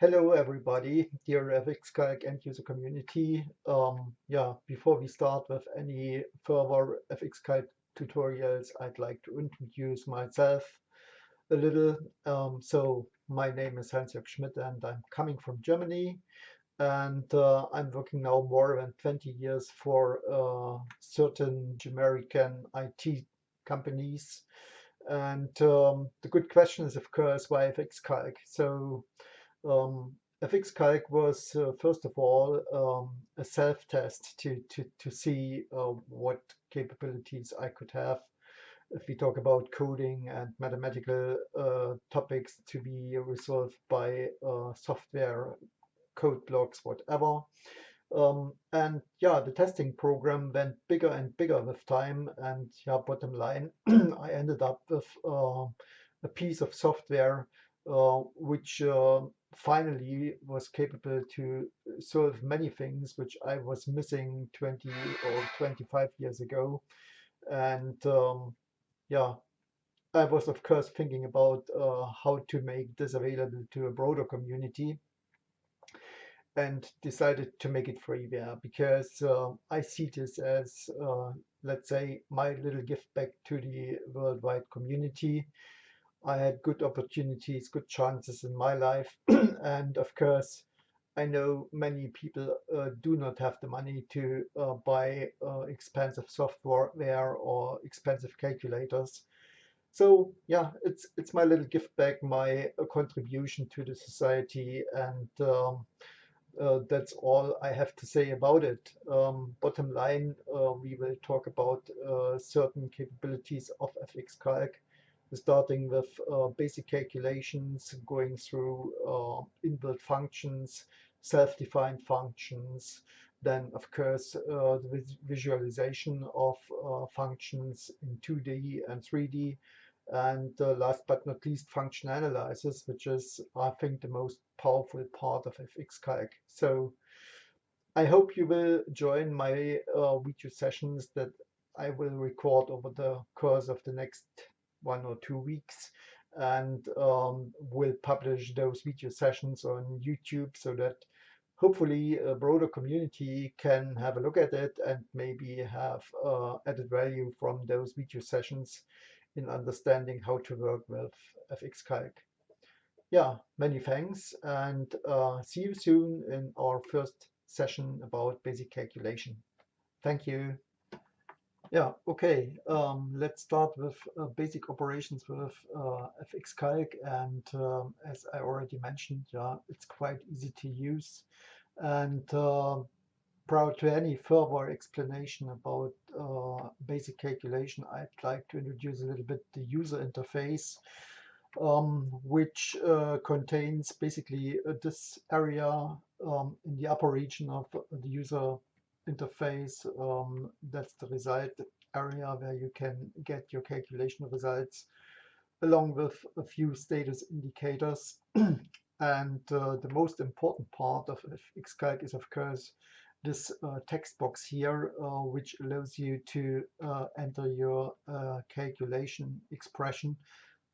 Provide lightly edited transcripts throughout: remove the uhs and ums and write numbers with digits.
Hello, everybody, dear fx-Calc end user community. Before we start with any further fx-Calc tutorials, I'd like to introduce myself a little. My name is Hans-Jörg Schmidt and I'm coming from Germany. And I'm working now more than 20 years for certain American IT companies. And the good question is, of course, why fx-Calc? Um, fx-Calc was first of all a self-test to see what capabilities I could have if we talk about coding and mathematical topics to be resolved by software, code blocks, whatever. And yeah, the testing program went bigger and bigger with time. And yeah, bottom line, I ended up with a piece of software which finally was capable to solve many things which I was missing 20 or 25 years ago. And yeah, I was of course thinking about how to make this available to a broader community and decided to make it freeware because I see this as, let's say, my little gift back to the worldwide community. I had good opportunities, good chances in my life. And of course, I know many people do not have the money to buy expensive software or expensive calculators. So yeah, it's my little gift back, my contribution to the society, and that's all I have to say about it. Bottom line, we will talk about certain capabilities of fx-Calc, starting with basic calculations, going through inbuilt functions, self-defined functions, then of course the visualization of functions in 2D and 3D, and last but not least, function analysis, which is, I think, the most powerful part of fx-Calc. So I hope you will join my video sessions that I will record over the course of the next 1 or 2 weeks, and will publish those video sessions on YouTube so that hopefully a broader community can have a look at it and maybe have added value from those video sessions in understanding how to work with fx-Calc. Yeah, many thanks, and see you soon in our first session about basic calculation. Thank you. Yeah, okay. Let's start with basic operations with fx-Calc, and as I already mentioned, yeah, it's quite easy to use. And prior to any further explanation about basic calculation, I'd like to introduce a little bit the user interface, which contains basically this area in the upper region of the user interface. That's the result area where you can get your calculation results along with a few status indicators. And the most important part of fx-Calc is, of course, this text box here, which allows you to enter your calculation expression.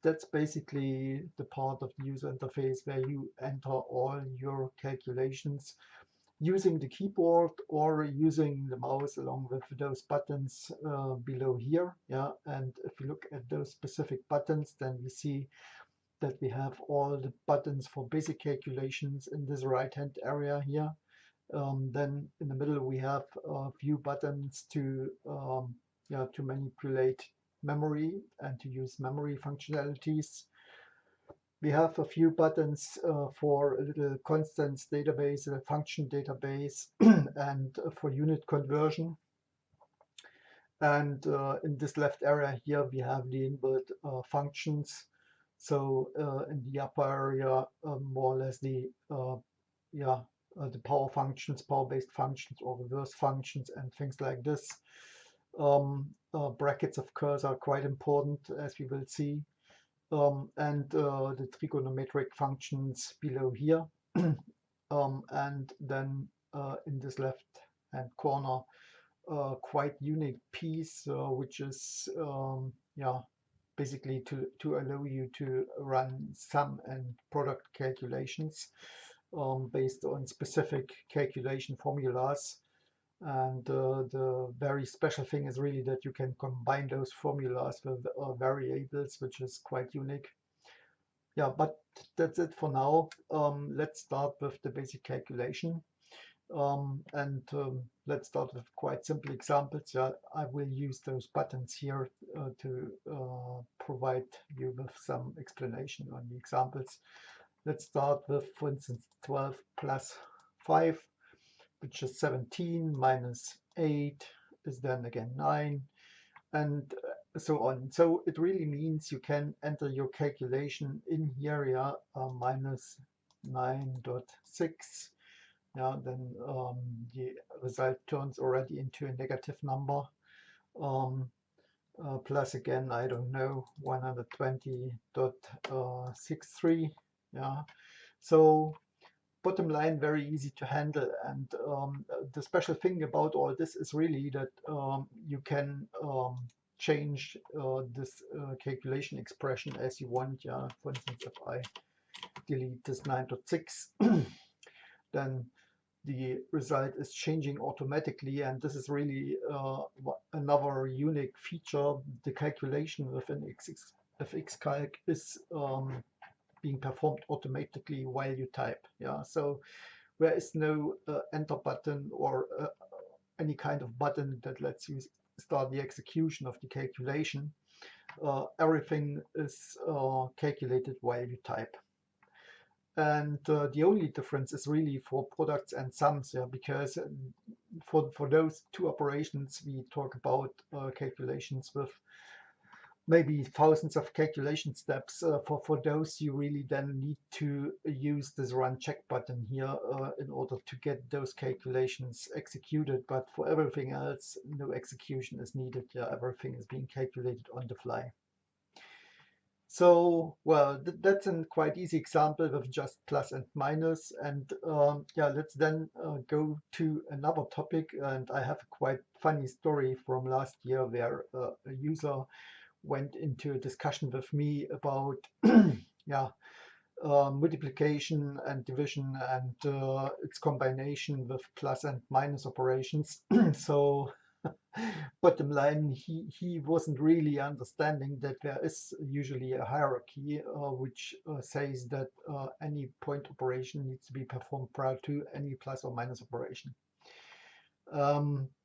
That's basically the part of the user interface where you enter all your calculations using the keyboard or using the mouse along with those buttons below here. Yeah, and if you look at those specific buttons, then we see that we have all the buttons for basic calculations in this right-hand area here. Then in the middle we have a few buttons to manipulate memory and to use memory functionalities. We have a few buttons for a little constants database, a function database, and for unit conversion. And in this left area here, we have the inbuilt functions. So in the upper area, more or less the power functions, power-based functions, or reverse functions, and things like this. Brackets, of course, are quite important, as we will see. And the trigonometric functions below here. And then in this left-hand corner, quite unique piece, which is basically to allow you to run sum and product calculations. based on specific calculation formulas. And the very special thing is really that you can combine those formulas with variables, which is quite unique. Yeah, but that's it for now. Let's start with the basic calculation. And let's start with quite simple examples. Yeah, I will use those buttons here to provide you with some explanation on the examples. Let's start with, for instance, 12 plus 5, which is 17, minus 8 is then again 9, and so on. So it really means you can enter your calculation in here, yeah, minus 9.6. Yeah, then the result turns already into a negative number. Plus again, I don't know, 120.63. Yeah, so bottom line, very easy to handle. And the special thing about all this is really that you can change this calculation expression as you want. Yeah, for instance, if I delete this 9.6, then the result is changing automatically, and this is really another unique feature. The calculation within fx-Calc is being performed automatically while you type. Yeah, so there is no enter button or any kind of button that lets you start the execution of the calculation. Everything is calculated while you type. And the only difference is really for products and sums, yeah, because for those two operations we talk about calculations with maybe thousands of calculation steps. For those, you really then need to use this run check button here in order to get those calculations executed. But for everything else, no execution is needed. Yeah, everything is being calculated on the fly. So, well, that's a quite easy example with just plus and minus. And yeah, let's then go to another topic. And I have a quite funny story from last year where a user went into a discussion with me about yeah, multiplication and division and its combination with plus and minus operations. So bottom line, he wasn't really understanding that there is usually a hierarchy which says that any point operation needs to be performed prior to any plus or minus operation.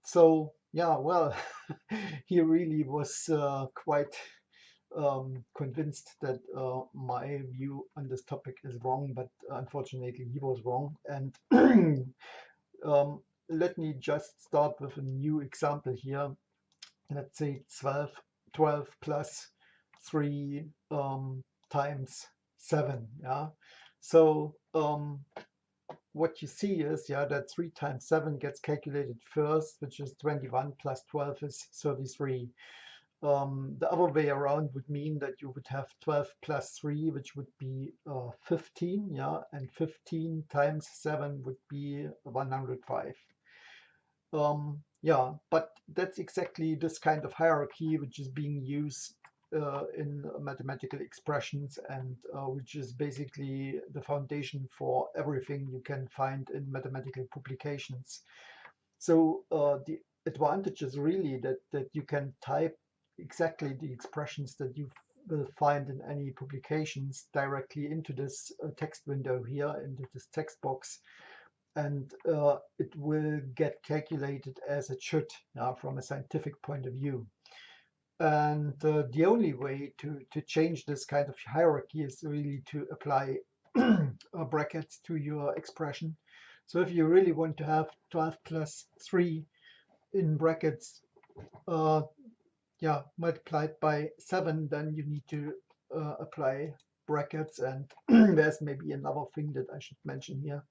So yeah, well, he really was quite convinced that my view on this topic is wrong, but unfortunately he was wrong. And let me just start with a new example here. Let's say 12 plus 3 times 7. Yeah. So what you see is, yeah, that 3 times 7 gets calculated first, which is 21, plus 12 is 33. The other way around would mean that you would have 12 plus 3, which would be 15, yeah, and 15 times 7 would be 105. Yeah, but that's exactly this kind of hierarchy which is being used in mathematical expressions, and which is basically the foundation for everything you can find in mathematical publications. So the advantage is really that you can type exactly the expressions that you will find in any publications directly into this text window here, into this text box, and it will get calculated as it should from a scientific point of view. And the only way to change this kind of hierarchy is really to apply brackets to your expression. So if you really want to have 12 plus 3 in brackets, yeah, multiplied by 7, then you need to apply brackets. And there's maybe another thing that I should mention here.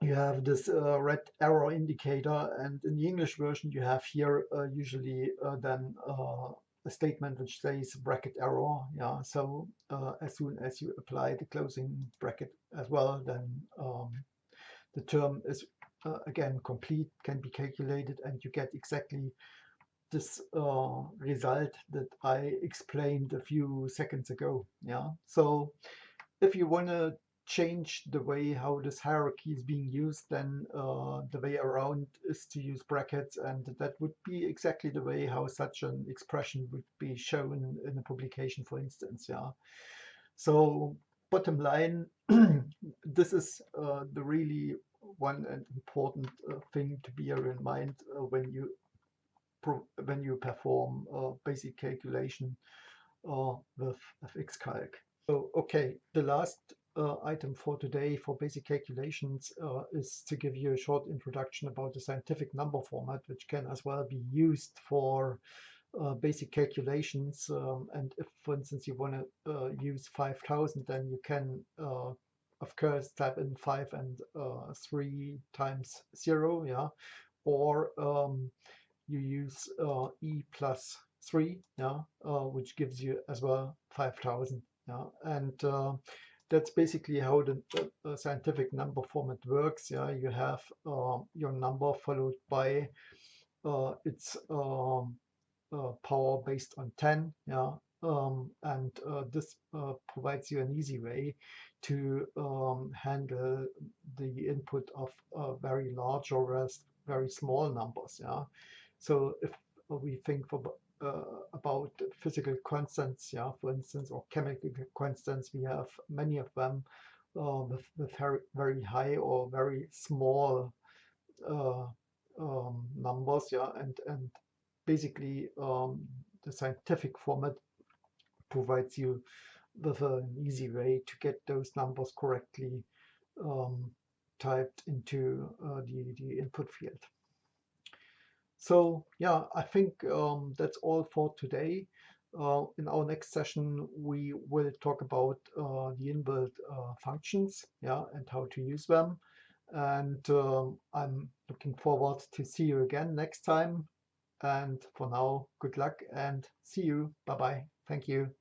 You have this red arrow indicator, and in the English version you have here usually then a statement which says bracket arrow. Yeah, so as soon as you apply the closing bracket as well, then the term is again complete, can be calculated, and you get exactly this result that I explained a few seconds ago. Yeah, so if you want to change the way how this hierarchy is being used, then the way around is to use brackets, and that would be exactly the way how such an expression would be shown in a publication, for instance. Yeah. So bottom line, this is the really one and important thing to bear in mind when you perform basic calculation with fx-Calc. So okay, the last item for today for basic calculations is to give you a short introduction about the scientific number format, which can as well be used for basic calculations. And if, for instance, you want to use 5,000, then you can, of course, type in 5 and 3 times 0, yeah, or you use e plus 3, yeah, which gives you as well 5,000. Yeah, and that's basically how the scientific number format works. Yeah, you have your number followed by its power based on 10. Yeah, and this provides you an easy way to handle the input of very large or very small numbers. Yeah, so if we think about physical constants, yeah, for instance, or chemical constants, we have many of them with very, very high or very small numbers, yeah, and basically the scientific format provides you with an easy way to get those numbers correctly typed into the input field. So yeah, I think that's all for today. In our next session, we will talk about the inbuilt functions, yeah, and how to use them. And I'm looking forward to see you again next time. And for now, good luck and see you. Bye bye. Thank you.